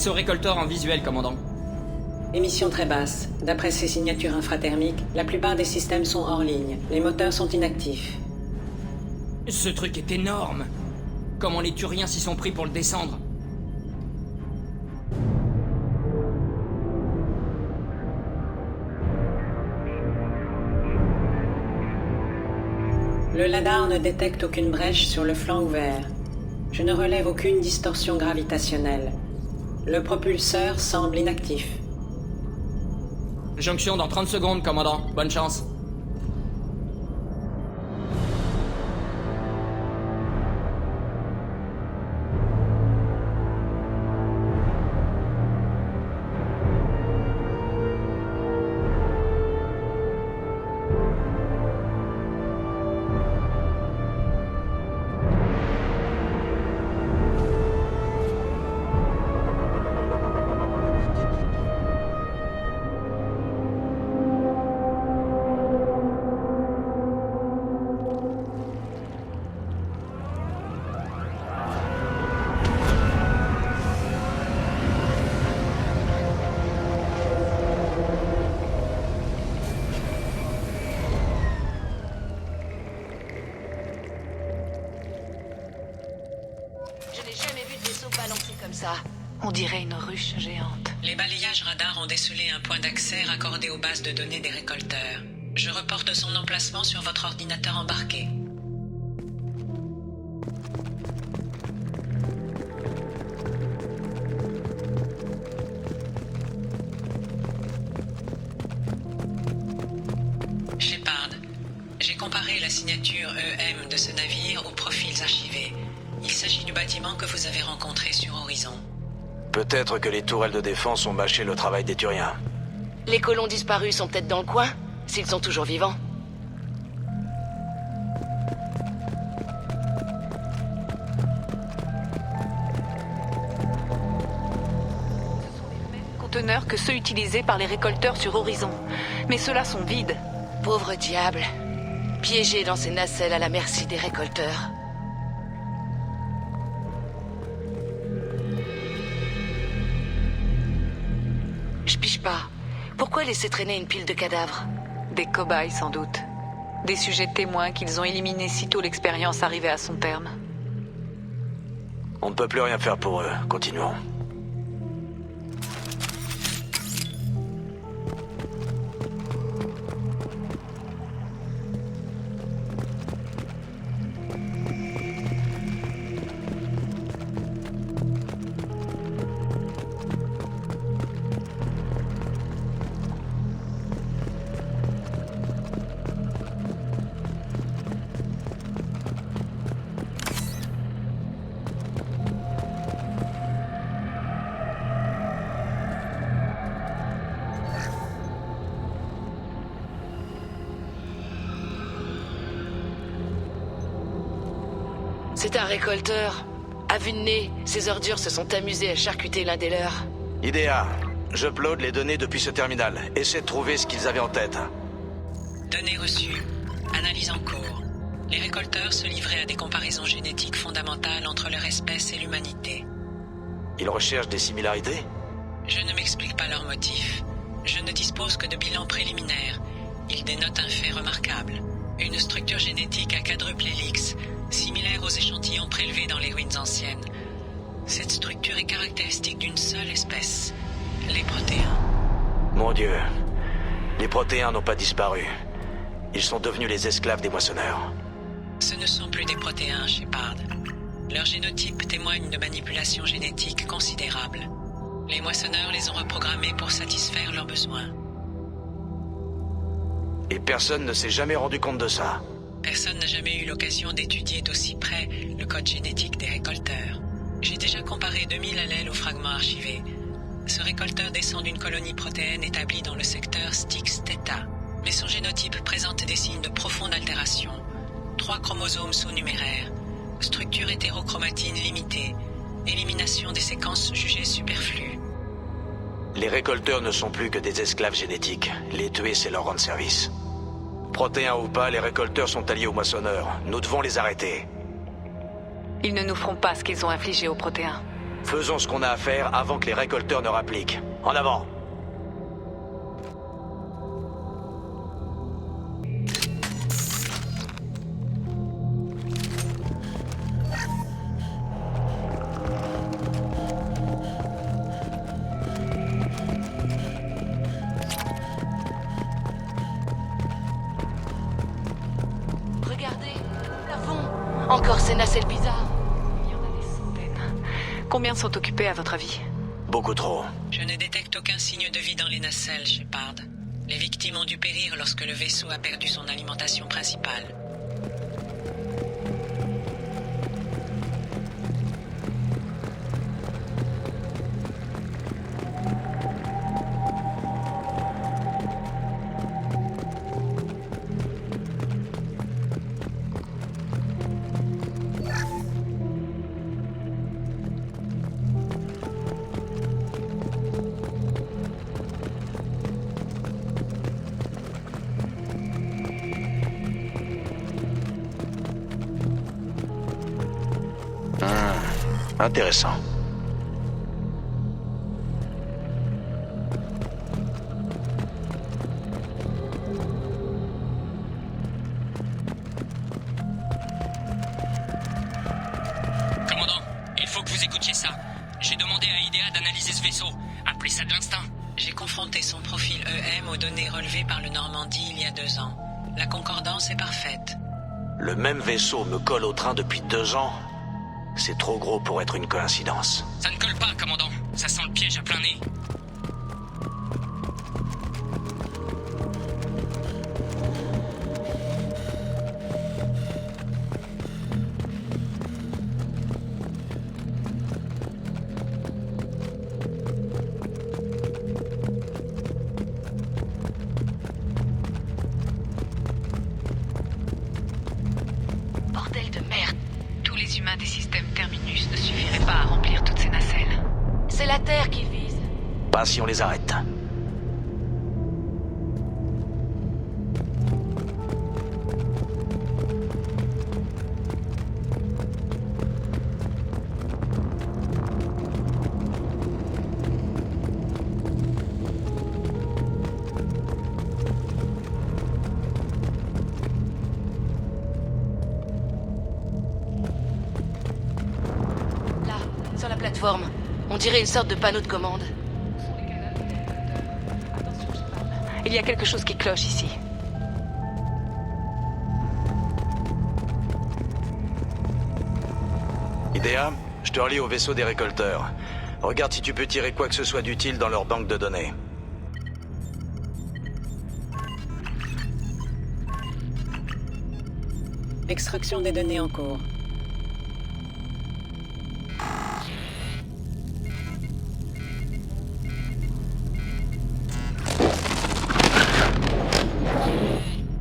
Vaisseau récolteur en visuel, commandant. Émission très basse. D'après ces signatures infrathermiques, la plupart des systèmes sont hors ligne. Les moteurs sont inactifs. Ce truc est énorme. Comment les Turiens s'y sont pris pour le descendre? Le LADAR ne détecte aucune brèche sur le flanc ouvert. Je ne relève aucune distorsion gravitationnelle. Le propulseur semble inactif. Jonction dans 30 secondes, commandant. Bonne chance. On dirait une ruche géante. Les balayages radars ont décelé un point d'accès raccordé aux bases de données des récolteurs. Je reporte son emplacement sur votre ordinateur embarqué. Shepard, j'ai comparé la signature EM de ce navire aux profils archivés. Il s'agit du bâtiment que vous avez rencontré sur Horizon. Peut-être que les tourelles de défense ont bâché le travail des Turiens. Les colons disparus sont peut-être dans le coin, s'ils sont toujours vivants. Ce sont les mêmes conteneurs que ceux utilisés par les récolteurs sur Horizon. Mais ceux-là sont vides. Pauvre diable. Piégé dans ces nacelles à la merci des récolteurs. Je pige pas. Pourquoi laisser traîner une pile de cadavres? Des cobayes, sans doute. Des sujets témoins qu'ils ont éliminés sitôt l'expérience arrivait à son terme. On ne peut plus rien faire pour eux. Continuons. C'est un récolteur. À vue de nez, ces ordures se sont amusées à charcuter l'un des leurs. Idea, j'upload les données depuis ce terminal. Essaie de trouver ce qu'ils avaient en tête. Données reçues. Analyse en cours. Les récolteurs se livraient à des comparaisons génétiques fondamentales entre leur espèce et l'humanité. Ils recherchent des similarités? Je ne m'explique pas leurs motifs. Je ne dispose que de bilans préliminaires. Ils dénotent un fait remarquable. Une structure génétique à quadruple hélix, similaire aux échantillons prélevés dans les ruines anciennes. Cette structure est caractéristique d'une seule espèce, les protéins. Mon Dieu, les protéins n'ont pas disparu. Ils sont devenus les esclaves des moissonneurs. Ce ne sont plus des protéins, Shepard. Leur génotype témoigne de manipulations génétiques considérables. Les moissonneurs les ont reprogrammés pour satisfaire leurs besoins. Et personne ne s'est jamais rendu compte de ça. Personne n'a jamais eu l'occasion d'étudier d'aussi près le code génétique des récolteurs. J'ai déjà comparé 2000 allèles aux fragments archivés. Ce récolteur descend d'une colonie protéenne établie dans le secteur Styx-Theta. Mais son génotype présente des signes de profonde altération. 3 chromosomes sous-numéraires, structure hétérochromatine limitée, élimination des séquences jugées superflues. Les récolteurs ne sont plus que des esclaves génétiques. Les tuer, c'est leur rendre service. Protéins ou pas, les récolteurs sont alliés aux moissonneurs. Nous devons les arrêter. Ils ne nous feront pas ce qu'ils ont infligé aux protéins. Faisons ce qu'on a à faire avant que les récolteurs ne rappliquent. En avant! Regardez, au plafond. Encore ces nacelles bizarres. Il y en a des centaines. Combien sont occupés à votre avis? Beaucoup trop. Je ne détecte aucun signe de vie dans les nacelles, Shepard. Les victimes ont dû périr lorsque le vaisseau a perdu son alimentation principale. Intéressant. Commandant, il faut que vous écoutiez ça. J'ai demandé à IDEA d'analyser ce vaisseau. Appelez ça de l'instinct. J'ai confronté son profil EM aux données relevées par le Normandie il y a 2 ans. La concordance est parfaite. Le même vaisseau me colle au train depuis 2 ans. C'est trop gros pour être une coïncidence. Ça ne colle pas, commandant. Ça sent le piège à plein nez. Bordel de merde. Tous les humains des systèmes Terminus ne suffiraient pas à remplir toutes ces nacelles. C'est la Terre qu'ils visent. Pas si on les arrête. Là, sur la plateforme. On dirait une sorte de panneau de commande. Attention, Shepard. Il y a quelque chose qui cloche ici. IDEA, je te relie au vaisseau des récolteurs. Regarde si tu peux tirer quoi que ce soit d'utile dans leur banque de données. Extraction des données en cours.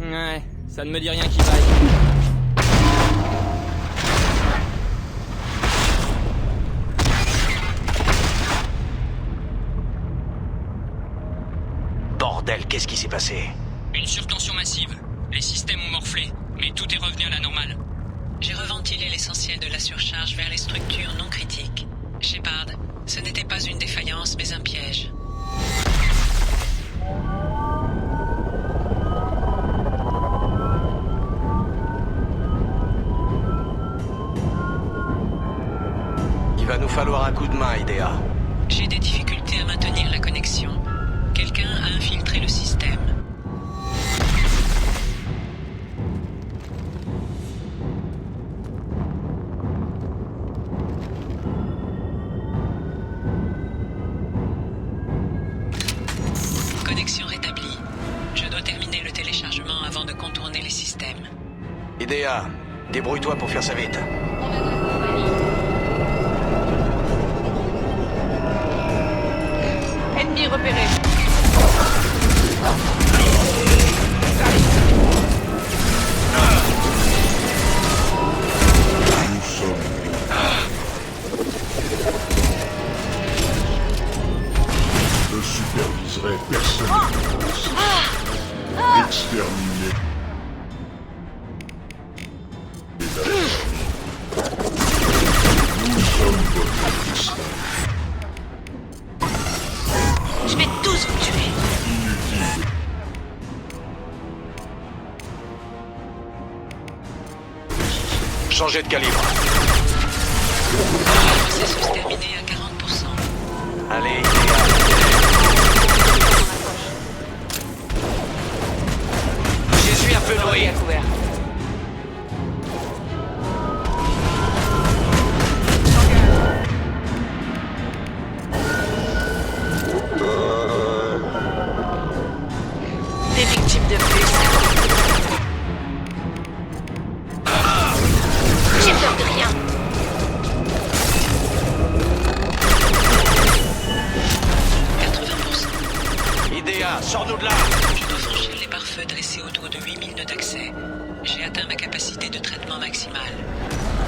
Ouais, ça ne me dit rien qui vaille. Bordel, qu'est-ce qui s'est passé? Une surtension massive. Les systèmes ont morflé, mais tout est revenu à la normale. J'ai reventilé l'essentiel de la surcharge vers les structures non critiques. Shepard, ce n'était pas une défaillance, mais un piège. Il va nous falloir un coup de main, IDEA. J'ai des difficultés à maintenir la connexion. Quelqu'un a infiltré le système. Connexion rétablie. Je dois terminer le téléchargement avant de contourner les systèmes. IDEA, débrouille-toi pour faire ça vite. Ennemi repéré. Je superviserai personnellement. Exterminer. Nous sommes votre destin. changer de calibre. Le processus terminé à 40%. Allez, Je suis un peu noyé. À couvert. Des victimes de plus. J'ai peur de rien. Idea, sors-nous de là. Je dois franchir les pare-feux dressés autour de 8000 nœuds d'accès. J'ai atteint ma capacité de traitement maximale.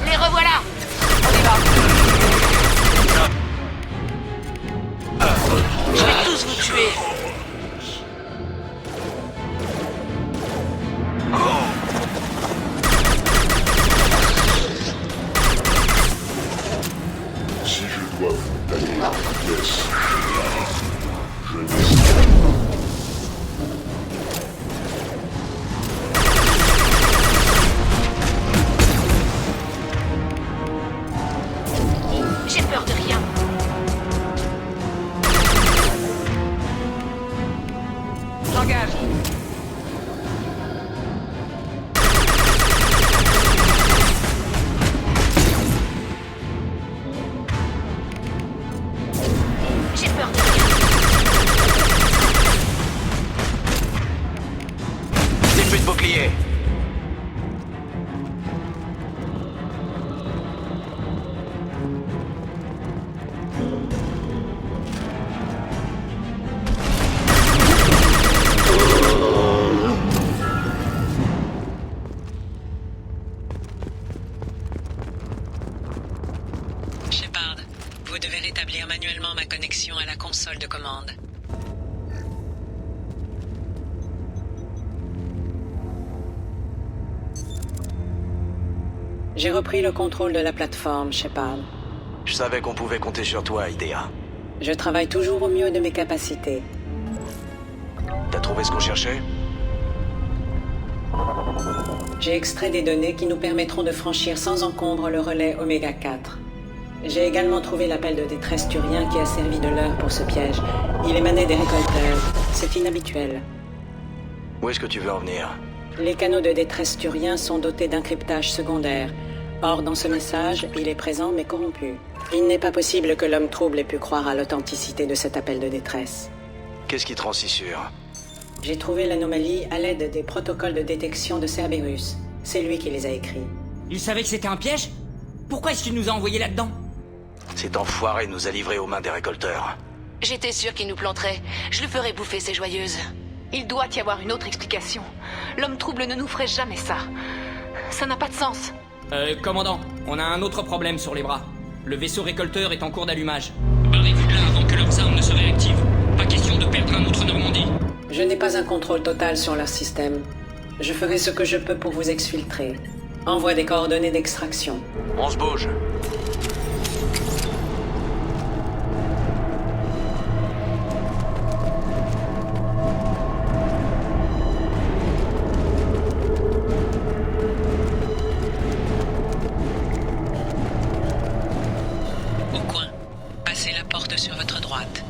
Les revoilà. On y va. Je vais tous vous tuer. Si je dois vous tailler en pièces, je n'hésite J'ai peur de rien. J'engage. J'ai peur de rien. Début de bouclier. Shepard, vous devez rétablir manuellement ma connexion à la console de commande. J'ai repris le contrôle de la plateforme, Shepard. Je savais qu'on pouvait compter sur toi, Idea. Je travaille toujours au mieux de mes capacités. T'as trouvé ce qu'on cherchait? J'ai extrait des données qui nous permettront de franchir sans encombre le relais Oméga 4. J'ai également trouvé l'appel de détresse turien qui a servi de leurre pour ce piège. Il émanait des récolteurs. C'est inhabituel. Où est-ce que tu veux en venir? Les canaux de détresse turiens sont dotés d'un cryptage secondaire. Or, dans ce message, il est présent mais corrompu. Il n'est pas possible que l'homme trouble ait pu croire à l'authenticité de cet appel de détresse. Qu'est-ce qui te rend si sûr? J'ai trouvé l'anomalie à l'aide des protocoles de détection de Cerberus. C'est lui qui les a écrits. Il savait que c'était un piège? Pourquoi est-ce qu'il nous a envoyés là-dedans? Cet enfoiré nous a livrés aux mains des récolteurs. J'étais sûre qu'il nous planterait. Je le ferais bouffer, ces joyeuses. Il doit y avoir une autre explication. L'homme trouble ne nous ferait jamais ça. Ça n'a pas de sens. Commandant, on a un autre problème sur les bras. Le vaisseau récolteur est en cours d'allumage. Barrez-vous de là avant que leurs armes ne se réactivent. Pas question de perdre un autre Normandie. Je n'ai pas un contrôle total sur leur système. Je ferai ce que je peux pour vous exfiltrer. Envoie des coordonnées d'extraction. On se bouge. Au coin, passez la porte sur votre droite.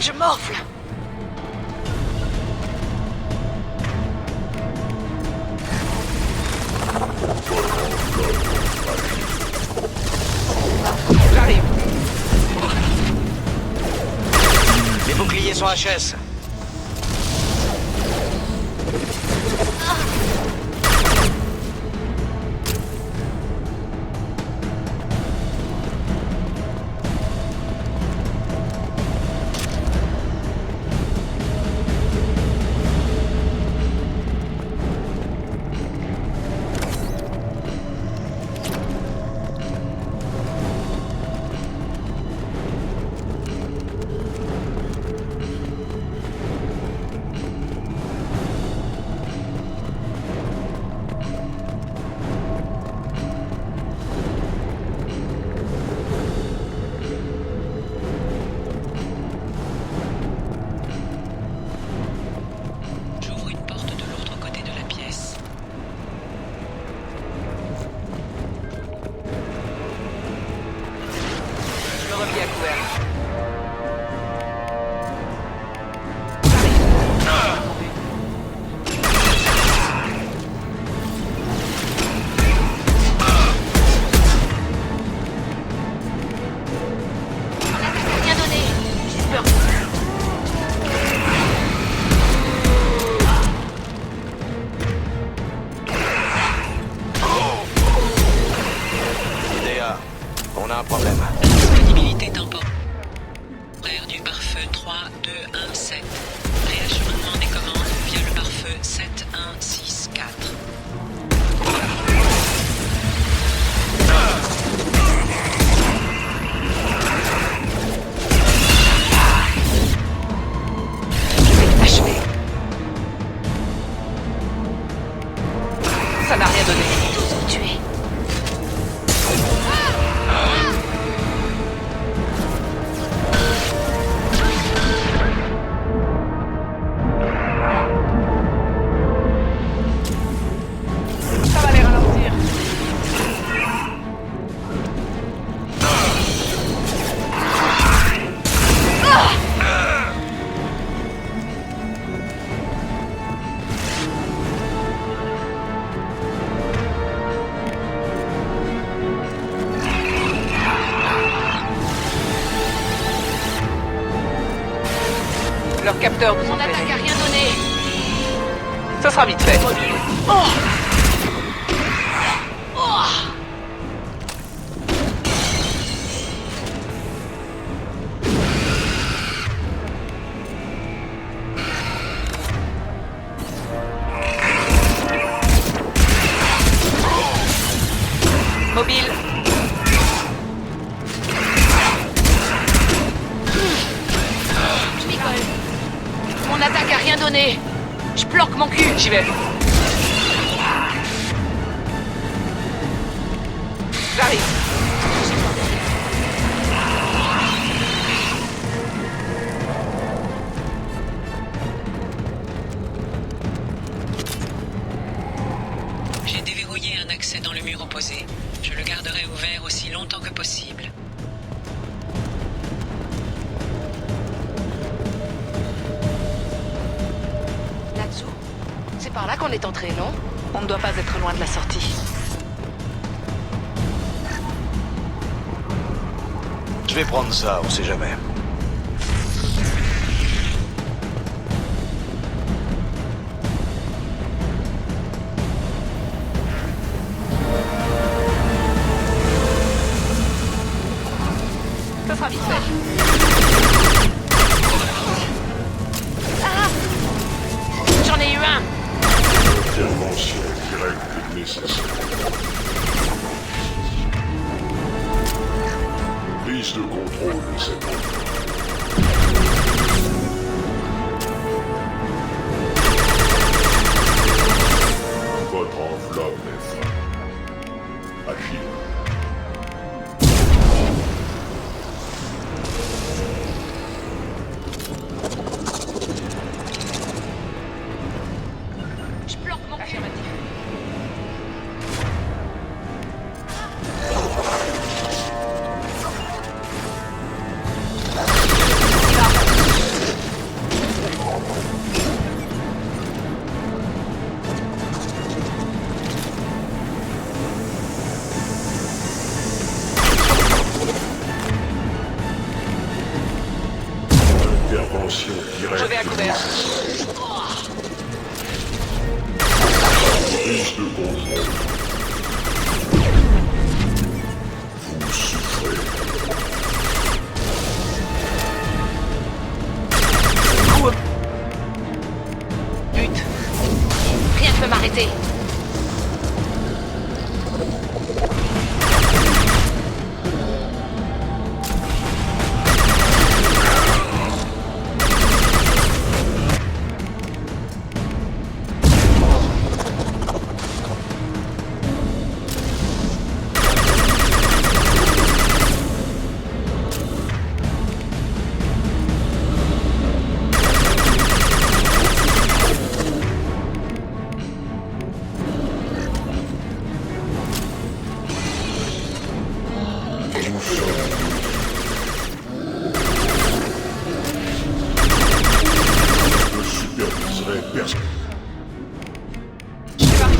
Je morfle. J'arrive. Les boucliers sont HS. J'ouvre une porte de l'autre côté de la pièce. Je me replie à couvert. Rien donné. J'ai peur. DA, on a un problème. Disponibilité temporaire du pare-feu 3217. Réacheminement des commandes via le pare-feu 7164. Achevé. Ça n'a rien donné. Tous ont tué. Ça va les ralentir. Leurs capteurs nous ont Mon attaque freinés. a rien donné. Ce sera vite fait. Mobile. Je m'y colle. Mon attaque a rien donné. Je planque mon cul. J'y vais. J'arrive. J'ai déverrouillé un accès dans le mur opposé. Je le garderai ouvert aussi longtemps que possible. Là-dessous. C'est par là qu'on est entré, non? On ne doit pas être loin de la sortie. Je vais prendre ça, on sait jamais. Ce sera vite fait. J'en ai eu un. Intervention directe nécessaire. Prise de contrôle de cette endroit. Votre enveloppe est faite. Agile. Je planque mon cul. Intervention directe. Je vais à couvert. Prise de contrôle. Vous souffrez. But. Rien ne peut m'arrêter. Je superviserai personne. Je suis parti.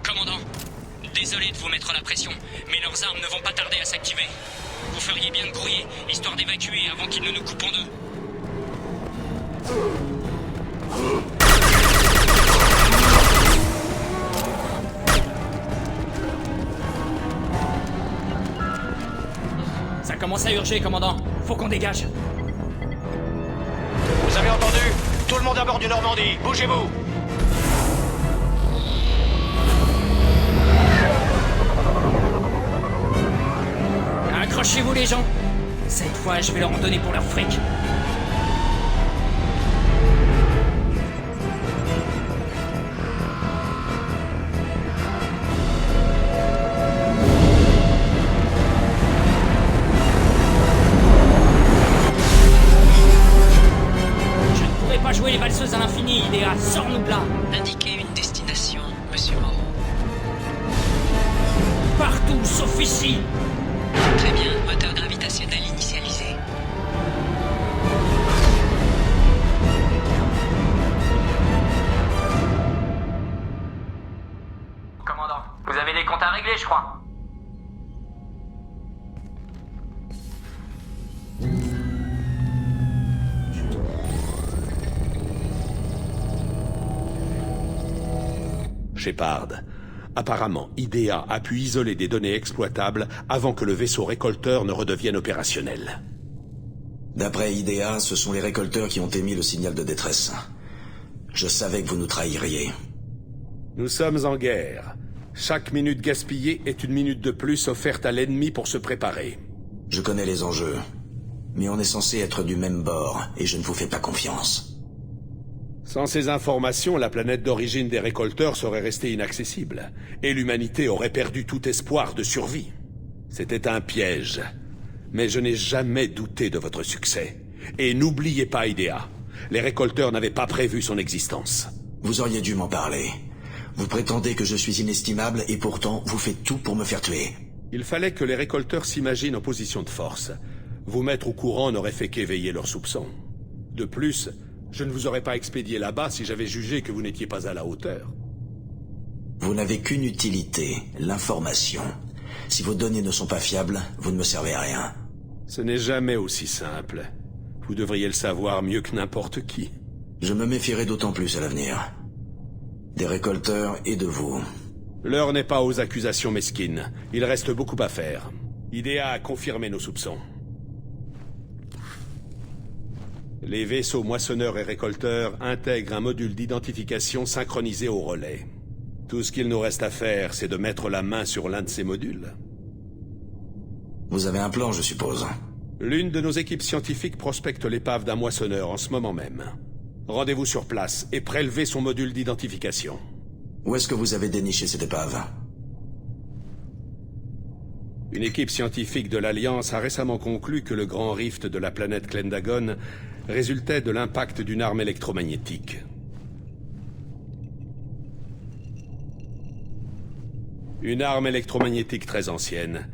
Commandant, désolé de vous mettre la pression, mais leurs armes ne vont pas tarder à s'activer. Vous feriez bien de grouiller, histoire d'évacuer avant qu'ils ne nous coupent en deux. Ça commence à urger, commandant. Faut qu'on dégage. Vous avez entendu? Tout le monde à bord du Normandie, bougez-vous! Accrochez-vous les gens. Cette fois, je vais leur en donner pour leur fric. Je ne pourrai pas jouer les valseuses à l'infini, Idéa. Sors-nous de là. Indiquez une destination, Monsieur Moreau. Partout, sauf ici. Très bien, moteur gravitationnel initialisé. Commandant, vous avez les comptes à régler, je crois. Shepard. Apparemment, IDEA a pu isoler des données exploitables avant que le vaisseau récolteur ne redevienne opérationnel. D'après IDEA, ce sont les récolteurs qui ont émis le signal de détresse. Je savais que vous nous trahiriez. Nous sommes en guerre. Chaque minute gaspillée est une minute de plus offerte à l'ennemi pour se préparer. Je connais les enjeux. Mais on est censé être du même bord, et je ne vous fais pas confiance. Sans ces informations, la planète d'origine des récolteurs serait restée inaccessible, et l'humanité aurait perdu tout espoir de survie. C'était un piège. Mais je n'ai jamais douté de votre succès. Et n'oubliez pas IDEA. Les récolteurs n'avaient pas prévu son existence. Vous auriez dû m'en parler. Vous prétendez que je suis inestimable, et pourtant, vous faites tout pour me faire tuer. Il fallait que les récolteurs s'imaginent en position de force. Vous mettre au courant n'aurait fait qu'éveiller leurs soupçons. De plus, je ne vous aurais pas expédié là-bas si j'avais jugé que vous n'étiez pas à la hauteur. Vous n'avez qu'une utilité, l'information. Si vos données ne sont pas fiables, vous ne me servez à rien. Ce n'est jamais aussi simple. Vous devriez le savoir mieux que n'importe qui. Je me méfierai d'autant plus à l'avenir. Des récolteurs et de vous. L'heure n'est pas aux accusations mesquines. Il reste beaucoup à faire. IDEA a confirmé nos soupçons. Les vaisseaux moissonneurs et récolteurs intègrent un module d'identification synchronisé au relais. Tout ce qu'il nous reste à faire, c'est de mettre la main sur l'un de ces modules. Vous avez un plan, je suppose. L'une de nos équipes scientifiques prospecte l'épave d'un moissonneur en ce moment même. Rendez-vous sur place et prélevez son module d'identification. Où est-ce que vous avez déniché cette épave? Une équipe scientifique de l'Alliance a récemment conclu que le grand rift de la planète Klendagon résultait de l'impact d'une arme électromagnétique. Une arme électromagnétique très ancienne.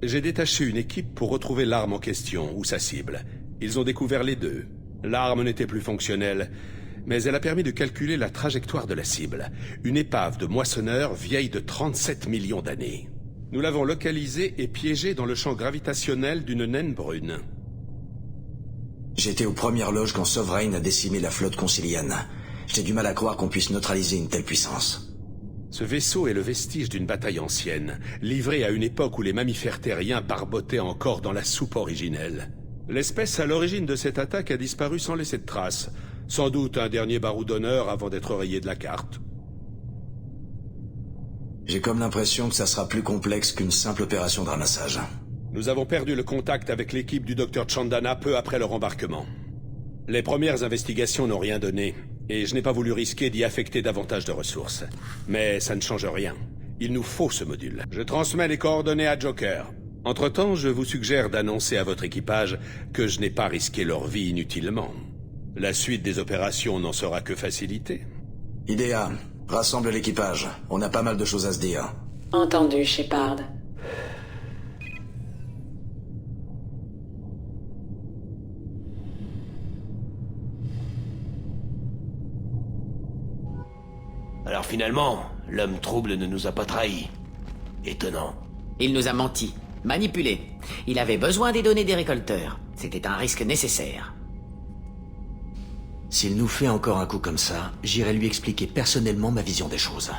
J'ai détaché une équipe pour retrouver l'arme en question ou sa cible. Ils ont découvert les deux. L'arme n'était plus fonctionnelle, mais elle a permis de calculer la trajectoire de la cible. Une épave de moissonneur vieille de 37 millions d'années. Nous l'avons localisée et piégée dans le champ gravitationnel d'une naine brune. J'étais aux premières loges quand Sovereign a décimé la flotte concilienne. J'ai du mal à croire qu'on puisse neutraliser une telle puissance. Ce vaisseau est le vestige d'une bataille ancienne, livrée à une époque où les mammifères terriens barbotaient encore dans la soupe originelle. L'espèce à l'origine de cette attaque a disparu sans laisser de traces. Sans doute un dernier barreau d'honneur avant d'être rayé de la carte. J'ai comme l'impression que ça sera plus complexe qu'une simple opération de ramassage. Nous avons perdu le contact avec l'équipe du Dr Chandana peu après leur embarquement. Les premières investigations n'ont rien donné, et je n'ai pas voulu risquer d'y affecter davantage de ressources. Mais ça ne change rien. Il nous faut ce module. Je transmets les coordonnées à Joker. Entre-temps, je vous suggère d'annoncer à votre équipage que je n'ai pas risqué leur vie inutilement. La suite des opérations n'en sera que facilitée. Idea, rassemble l'équipage. On a pas mal de choses à se dire. Entendu, Shepard. Alors finalement, l'homme trouble ne nous a pas trahis. Étonnant. Il nous a menti, manipulé. Il avait besoin des données des récolteurs. C'était un risque nécessaire. S'il nous fait encore un coup comme ça, j'irai lui expliquer personnellement ma vision des choses.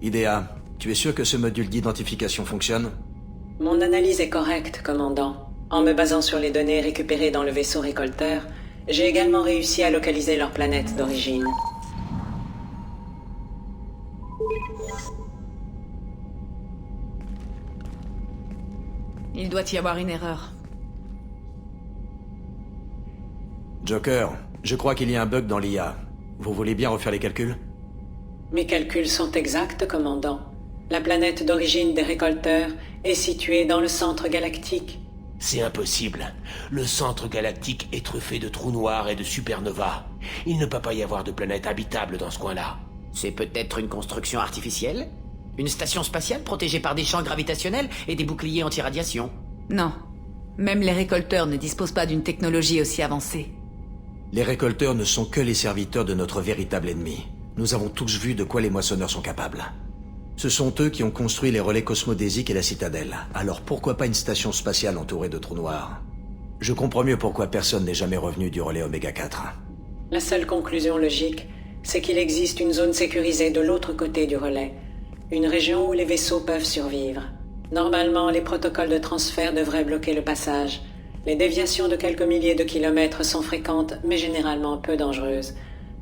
Idea, tu es sûr que ce module d'identification fonctionne? Mon analyse est correcte, commandant. En me basant sur les données récupérées dans le vaisseau récolteur, j'ai également réussi à localiser leur planète d'origine. Il doit y avoir une erreur. Joker, je crois qu'il y a un bug dans l'IA. Vous voulez bien refaire les calculs? Mes calculs sont exacts, commandant. La planète d'origine des récolteurs est située dans le centre galactique. C'est impossible. Le centre galactique est truffé de trous noirs et de supernovas. Il ne peut pas y avoir de planète habitable dans ce coin-là. C'est peut-être une construction artificielle? Une station spatiale protégée par des champs gravitationnels et des boucliers anti-radiation? Non. Même les récolteurs ne disposent pas d'une technologie aussi avancée. Les récolteurs ne sont que les serviteurs de notre véritable ennemi. Nous avons tous vu de quoi les moissonneurs sont capables. Ce sont eux qui ont construit les relais cosmodésiques et la citadelle. Alors pourquoi pas une station spatiale entourée de trous noirs? Je comprends mieux pourquoi personne n'est jamais revenu du relais Oméga 4. La seule conclusion logique, c'est qu'il existe une zone sécurisée de l'autre côté du relais. Une région où les vaisseaux peuvent survivre. Normalement, les protocoles de transfert devraient bloquer le passage. Les déviations de quelques milliers de kilomètres sont fréquentes, mais généralement peu dangereuses.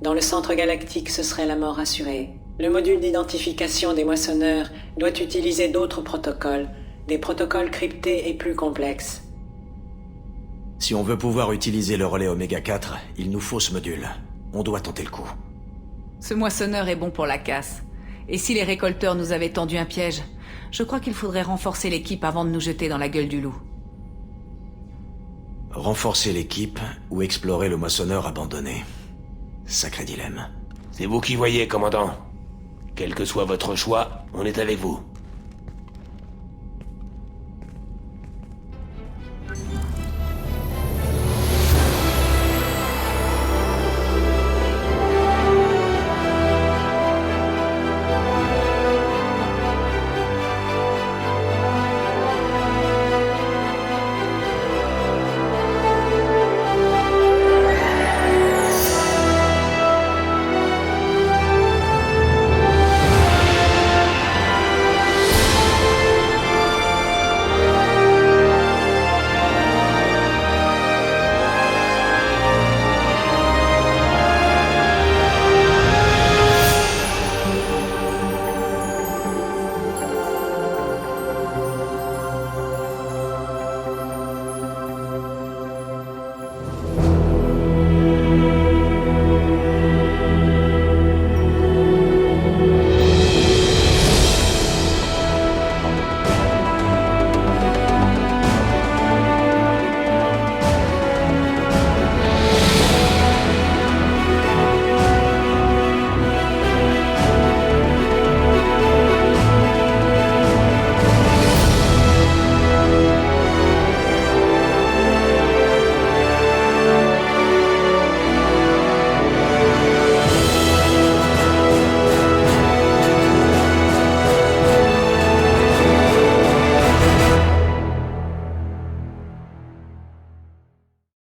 Dans le centre galactique, ce serait la mort assurée. Le module d'identification des moissonneurs doit utiliser d'autres protocoles, des protocoles cryptés et plus complexes. Si on veut pouvoir utiliser le relais Oméga 4, il nous faut ce module. On doit tenter le coup. Ce moissonneur est bon pour la casse. Et si les récolteurs nous avaient tendu un piège, je crois qu'il faudrait renforcer l'équipe avant de nous jeter dans la gueule du loup. Renforcer l'équipe ou explorer le moissonneur abandonné. Sacré dilemme. C'est vous qui voyez, commandant. Quel que soit votre choix, on est avec vous.